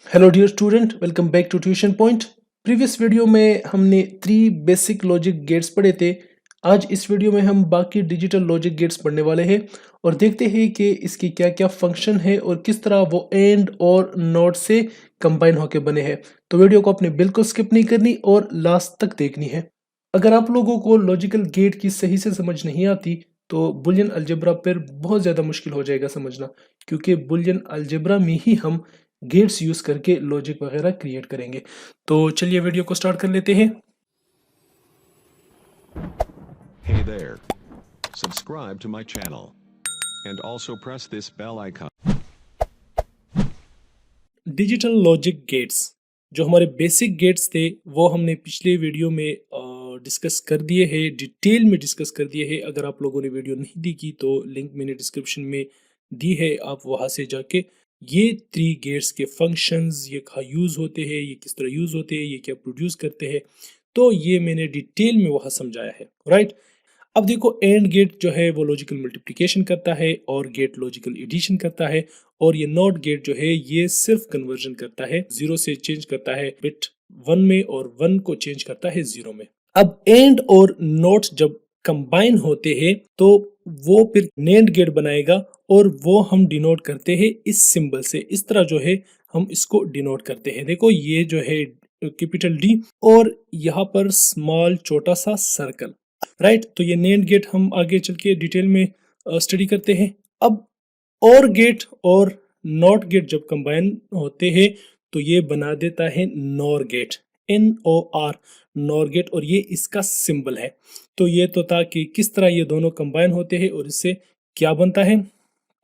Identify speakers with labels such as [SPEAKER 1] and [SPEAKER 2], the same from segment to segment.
[SPEAKER 1] Hello dear student, welcome back to tuition point. Previous video में हमने 3 basic logic gates पढ़े थे। आज इस वीडियो में हम बाकी डिजिटल लॉजिक गेट्स पढ़ने वाले हैं और देखते हैं कि इसकी क्या क्या फंक्शन है और किस तरह वो एंड और नॉट से कंबाइन होकर बने हैं। तो वीडियो को आपने बिल्कुल स्किप नहीं करनी और लास्ट तक देखनी है। अगर आप लोगों को लॉजिकल गेट की सही से समझ नहीं आती तो बुलियन अलजेब्रा पर बहुत ज़्यादा मुश्किल हो जाएगा समझना, क्योंकि बुलियन अलजेब्रा में ही हम गेट्स यूज करके लॉजिक वगैरह क्रिएट करेंगे। तो चलिए वीडियो को स्टार्ट कर लेते हैं।
[SPEAKER 2] Hey there. Subscribe to my channel. And also press this bell icon.
[SPEAKER 1] Digital logic gates जो हमारे बेसिक गेट्स थे वो हमने पिछले वीडियो में डिस्कस कर दिए हैं, डिटेल में डिस्कस कर दिए हैं। अगर आप लोगों ने वीडियो नहीं देखी तो लिंक मैंने डिस्क्रिप्शन में दी है, आप वहां से जाके ये 3 गेट्स के फंक्शंस, ये कहाँ यूज होते हैं, ये किस तरह यूज होते हैं, ये क्या प्रोड्यूस करते हैं, तो ये मैंने डिटेल में वहां समझाया है। राइट, अब देखो, एंड गेट जो है वो लॉजिकल मल्टीप्लिकेशन करता है और गेट लॉजिकल एडिशन करता है, और ये नॉट गेट जो है ये सिर्फ कन्वर्जन करता है, जीरो से चेंज करता है बिट 1 में और 1 को चेंज करता है 0 में। अब एंड और नॉट जब कंबाइन होते हैं तो वो फिर नेंड गेट बनाएगा और वो हम डिनोट करते हैं इस सिंबल से। इस तरह जो है हम इसको डिनोट करते हैं। देखो, ये जो है कैपिटल डी और यहाँ पर स्मॉल छोटा सा सर्कल। राइट, तो ये नेंड गेट हम आगे चल के डिटेल में स्टडी करते हैं। अब और गेट और नॉट गेट जब कंबाइन होते हैं तो ये बना देता है NOR gate, NOR, NOR gate, और ये इसका सिंबल है। तो ये तो था कि किस तरह ये दोनों कंबाइन होते हैं और इससे क्या बनता है।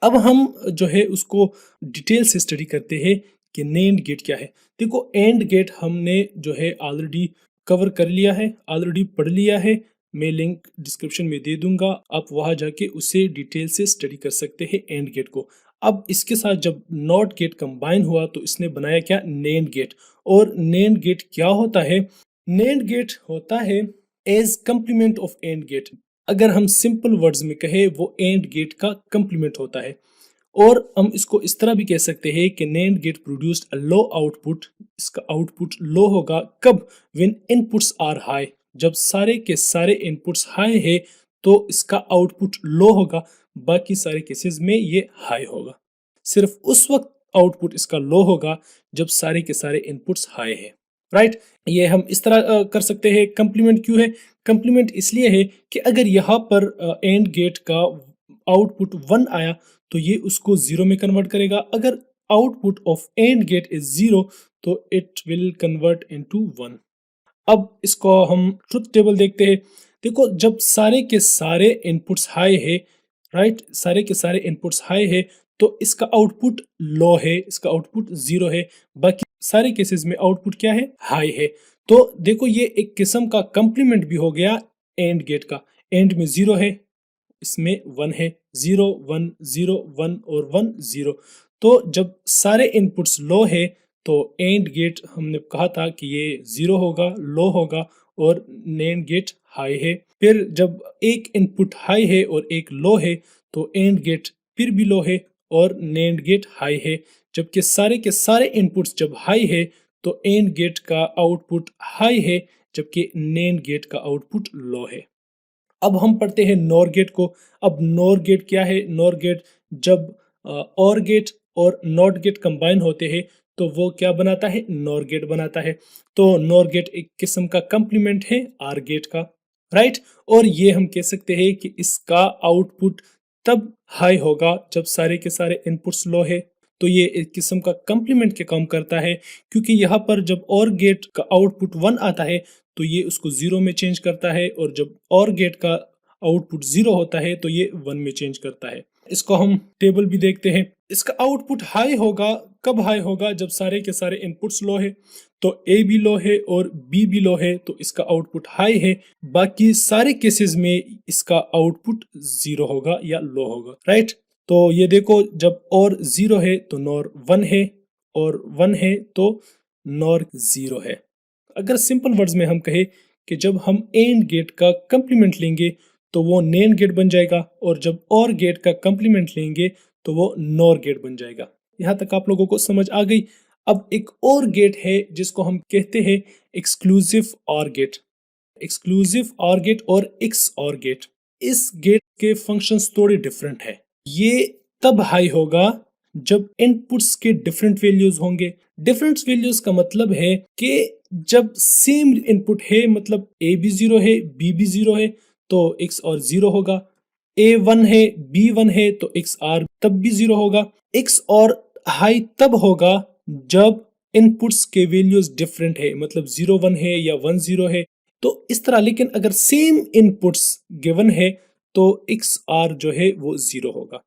[SPEAKER 1] अब हम जो है उसको डिटेल से स्टडी करते हैं कि नेंड गेट क्या है। देखो, एंड गेट हमने जो है ऑलरेडी कवर कर लिया है, ऑलरेडी पढ़ लिया है। मैं लिंक डिस्क्रिप्शन में दे दूंगा, आप वहां जाके उसे डिटेल से स्टडी कर सकते हैं एंड गेट को। अब इसके साथ जब नॉट गेट कंबाइन हुआ तो इसने बनाया क्या, नेंड गेट। और नेंड गेट क्या होता है, नेंड गेट होता है as complement of AND gate. अगर हम सिंपल वर्ड्स में कहें, वो एंड गेट का कंप्लीमेंट होता है। और हम इसको इस तरह भी कह सकते हैं कि NAND gate produced a low output. इसका आउटपुट लो होगा कब, व्हेन इनपुट्स आर हाई, जब सारे के सारे इनपुट्स हाई है तो इसका आउटपुट लो होगा, बाकी सारे केसेस में ये हाई होगा। सिर्फ उस वक्त आउटपुट इसका लो होगा जब सारे के सारे इनपुट्स हाई है। राइट, ये हम इस तरह कर सकते हैं। कंप्लीमेंट क्यों है, कंप्लीमेंट इसलिए है कि अगर यहाँ पर एंड गेट का आउटपुट 1 आया तो ये उसको 0 में कन्वर्ट करेगा। अगर output of AND gate is 0 तो इट विल कन्वर्ट इनटू 1। अब इसको हम ट्रुथ टेबल देखते हैं। देखो, जब सारे के सारे इनपुट्स हाई है, राइट, सारे के सारे इनपुट्स हाई है तो इसका आउटपुट लो है, इसका आउटपुट 0 है। बाकी सारे केसेस में आउटपुट क्या है, हाई है। तो देखो, ये एक किस्म का कंप्लीमेंट भी हो गया एंड गेट का। एंड में 0 है, इसमें 1 है, 0 1 0 1 और 1 0। तो जब सारे इनपुट्स लो है तो एंड गेट हमने कहा था कि ये 0 होगा, लो होगा, और नेंड गेट हाई है। फिर जब एक इनपुट हाई है और एक लो है तो एंड गेट फिर भी लो है और नेंड गेट हाई है। जबकि सारे के सारे इनपुट्स जब हाई है तो एंड गेट का आउटपुट हाई है, जबकि नेंड गेट का आउटपुट लो है। अब हम पढ़ते हैं नॉर गेट को। अब नॉर गेट क्या है, नॉर गेट जब और गेट और नॉट गेट कंबाइन होते हैं तो वो क्या बनाता है, नॉर गेट बनाता है। तो नॉर गेट एक किस्म का कंप्लीमेंट है आर गेट का। राइट, और ये हम कह सकते हैं कि इसका आउटपुट तब हाई होगा जब सारे के सारे इनपुट्स लो है। तो ये एक किस्म का कंप्लीमेंट के काम करता है, क्योंकि यहाँ पर जब और गेट का आउटपुट 1 आता है तो ये उसको 0 में चेंज करता है, और जब और गेट का आउटपुट 0 होता है तो ये 1 में चेंज करता है। इसको हम टेबल भी देखते हैं। इसका आउटपुट हाई होगा कब, हाई होगा जब सारे के सारे इनपुट्स लो है। तो ए भी लो है और बी भी लो है तो इसका आउटपुट हाई है। बाकी सारे केसेस में इसका आउटपुट 0 होगा या लो होगा। राइट, तो ये देखो, जब और 0 है तो नॉर 1 है, और 1 है तो नॉर 0 है। अगर सिंपल वर्ड्स में हम कहें कि जब हम एंड गेट का कंप्लीमेंट लेंगे तो वो नेंड गेट बन जाएगा, और जब और गेट का कंप्लीमेंट लेंगे तो वो नॉर गेट बन जाएगा। यहाँ तक आप लोगों को समझ आ गई। अब एक और गेट है जिसको हम कहते हैं exclusive OR gate. Exclusive OR gate और एक्स ऑर गेट, इस गेट के फंक्शंस थोड़े डिफरेंट है। ये तब हाई होगा जब इनपुट्स के डिफरेंट वैल्यूज होंगे। डिफरेंट वैल्यूज का मतलब है कि जब सेम इनपुट है, मतलब ए भी जीरो है बी भी जीरो है, तो एक्स और जीरो होगा। ए वन है बी वन है तो एक्स आर तब भी जीरो होगा। एक्स और हाई तब होगा जब इनपुट्स के वैल्यूज डिफरेंट है, मतलब जीरो वन है या वन जीरो है, तो इस तरह। लेकिन अगर सेम इनपुट्स गिवन है तो एक्स आर जो है वो जीरो होगा,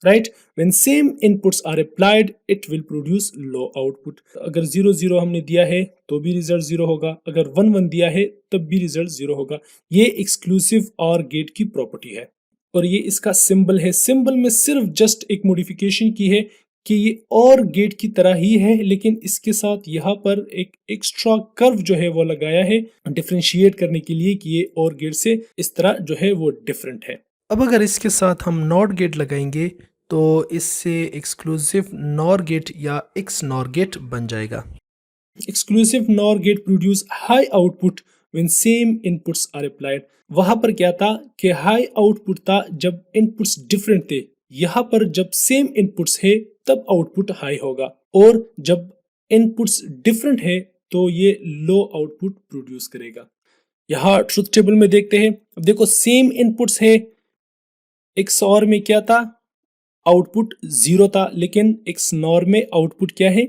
[SPEAKER 1] right. When same inputs are applied it will produce low output. अगर जीरो जीरो हमने दिया है तो भी रिजल्ट जीरो होगा, अगर वन वन दिया है तब भी रिजल्ट जीरो होगा। ये एक्सक्लूसिव और गेट की प्रॉपर्टी है और ये इसका सिंबल है। सिंबल में सिर्फ जस्ट एक मॉडिफिकेशन की है कि ये और गेट की तरह ही है, लेकिन इसके साथ यहाँ पर एक एक्स्ट्रा कर्व जो है वो लगाया है डिफरेंशिएट करने के लिए कि ये और गेट से इस तरह जो है वो डिफरेंट है।
[SPEAKER 3] अब अगर इसके साथ हम नॉट गेट लगाएंगे तो इससे एक्सक्लूसिव नॉर गेट या एक्स नॉर गेट बन जाएगा।
[SPEAKER 1] Exclusive NOR gate produce high output when same inputs are applied. वहां पर क्या था कि हाई आउटपुट था जब इनपुट्स डिफरेंट थे। यहाँ पर जब सेम इनपुट्स है तब आउटपुट हाई होगा, और जब इनपुट्स डिफरेंट है तो ये लो आउटपुट प्रोड्यूस करेगा। यहाँ ट्रुथ टेबल में देखते हैं। अब देखो सेम इनपुट्स है, एक्स और में क्या था, आउटपुट जीरो था, लेकिन एक्स नॉर में आउटपुट क्या है,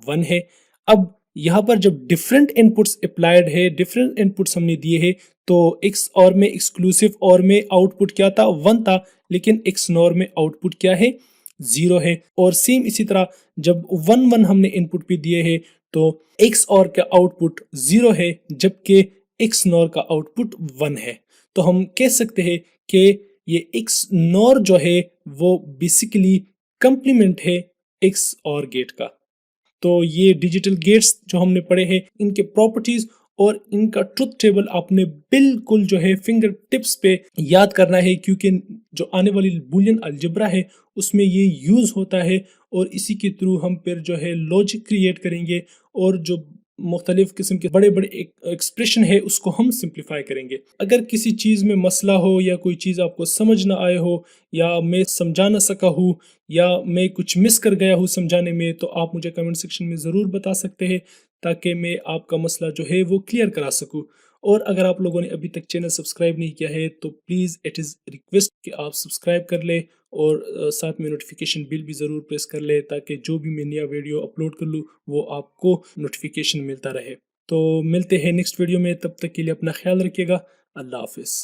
[SPEAKER 1] वन है। अब यहाँ पर जब डिफरेंट इनपुट्स अप्लाइड है, डिफरेंट इनपुट्स हमने दिए हैं, तो एक्स और में एक्सक्लूसिव और में आउटपुट क्या था, वन था, लेकिन एक्स नॉर में आउटपुट क्या है, जीरो है। और सेम इसी तरह जब वन वन हमने इनपुट पे दिए हैं तो एक्स और का आउटपुट जीरो है, जबकि एक्स नॉर का आउटपुट वन है। तो हम कह सकते हैं कि ये एक्स नॉर जो है वो बेसिकली कंप्लीमेंट है एक्स और गेट का। तो ये डिजिटल गेट्स जो हमने पढ़े हैं, इनके प्रॉपर्टीज और इनका ट्रुथ टेबल आपने बिल्कुल जो है फिंगर टिप्स पे याद करना है, क्योंकि जो आने वाली बुलियन अलजेब्रा है उसमें ये यूज होता है, और इसी के थ्रू हम फिर जो है लॉजिक क्रिएट करेंगे और जो मुख्तलिफ किस्म के बड़े बड़े एक्सप्रेशन है उसको हम सिंप्लीफाई करेंगे। अगर किसी चीज़ में मसला हो या कोई चीज़ आपको समझ ना आए हो, या मैं समझा ना सका हूँ, या मैं कुछ मिस कर गया हूँ समझाने में, तो आप मुझे कमेंट सेक्शन में ज़रूर बता सकते हैं ताकि मैं आपका मसला जो है वो क्लियर करा सकूँ। और अगर आप लोगों ने अभी तक चैनल सब्सक्राइब नहीं किया है तो प्लीज़ इट इज़ रिक्वेस्ट कि आप सब्सक्राइब कर ले, और साथ में नोटिफिकेशन बिल भी ज़रूर प्रेस कर ले, ताकि जो भी मैं नया वीडियो अपलोड कर लूँ वो आपको नोटिफिकेशन मिलता रहे। तो मिलते हैं नेक्स्ट वीडियो में, तब तक के लिए अपना ख्याल रखिएगा। अल्लाह हाफिज़।